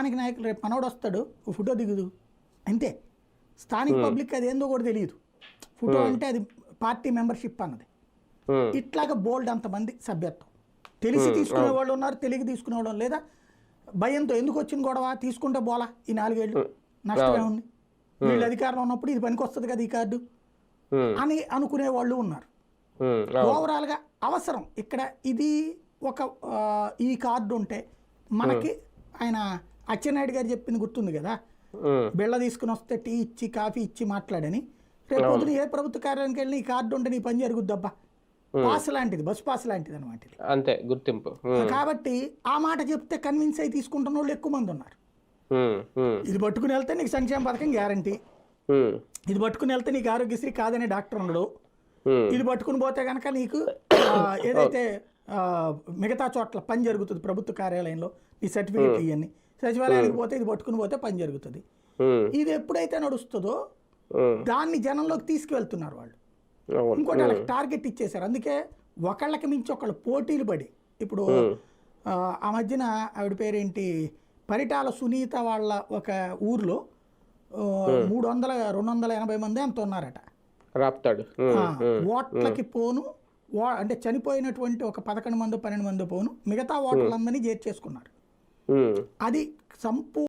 స్థానిక నాయకులు రేపు మనోడు వస్తాడు ఫోటో దిగుదు అంతే. స్థానిక పబ్లిక్ అది ఏందో కూడా తెలియదు. ఫోటో అంటే అది పార్టీ మెంబర్షిప్ అన్నది. ఇట్లాగా బోల్డ్ అంతమంది సభ్యత్వం తెలిసి తీసుకునే వాళ్ళు ఉన్నారు, తెలియక తీసుకునే వాళ్ళు, లేదా భయంతో ఎందుకు వచ్చిన గొడవ తీసుకుంటే బోలా ఈ 4 ఏళ్ళు నష్టమే ఉంది, వీళ్ళు అధికారంలో ఉన్నప్పుడు ఇది పనికి వస్తుంది కదా ఈ కార్డు అని అనుకునే వాళ్ళు ఉన్నారు. ఓవరాల్గా అవసరం ఇక్కడ ఇది ఒక ఈ కార్డు ఉంటే మనకి ఆయన అచ్చెన్నాయుడు గారు చెప్పింది గుర్తుంది కదా, బిళ్ళ తీసుకుని వస్తే టీ ఇచ్చి కాఫీ ఇచ్చి మాట్లాడని. రేపు పొద్దున ఏ ప్రభుత్వ కార్యాలయానికి వెళ్ళినా ఈ కార్డు ఉంటే నీ పని జరుగుద్దబ్బా, పాస్ లాంటిది, బస్ పాస్ లాంటిది అనమాట ఇది. అంతే గుర్తింపు. కాబట్టి ఆ మాట చెప్తే కన్విన్స్ అయి తీసుకుంటున్న వాళ్ళు ఎక్కువ మంది ఉన్నారు. ఇది పట్టుకుని వెళ్తే నీకు సంక్షేమ పథకం గ్యారంటీ, ఇది పట్టుకుని వెళ్తే నీకు ఆరోగ్యశ్రీ కాదనే డాక్టర్ ఉండడు, ఇది పట్టుకుని పోతే కనుక నీకు ఏదైతే మిగతా చోట్ల పని జరుగుతుంది ప్రభుత్వ కార్యాలయంలో ఈ సర్టిఫికేట్ ఇవన్నీ, సచివాలయానికి పోతే ఇది పట్టుకుని పోతే పని జరుగుతుంది. ఇది ఎప్పుడైతే నడుస్తుందో దాన్ని జనంలోకి తీసుకువెళ్తున్నారు వాళ్ళు. ఇంకోటి వాళ్ళకి టార్గెట్ ఇచ్చేశారు. అందుకే ఒకళ్ళకి మించి ఒకళ్ళు పోటీలు పడి ఇప్పుడు ఆ మధ్యన ఆవిడ పేరేంటి పరిటాల సునీత వాళ్ళ ఒక ఊర్లో 280 మంది అంత ఉన్నారట. ఓట్లకి పోను అంటే చనిపోయినటువంటి ఒక 11 మంది 12 మంది పోను మిగతా ఓట్లందరినీ చేర్చేసుకున్నారు. అది సంపూర్ణ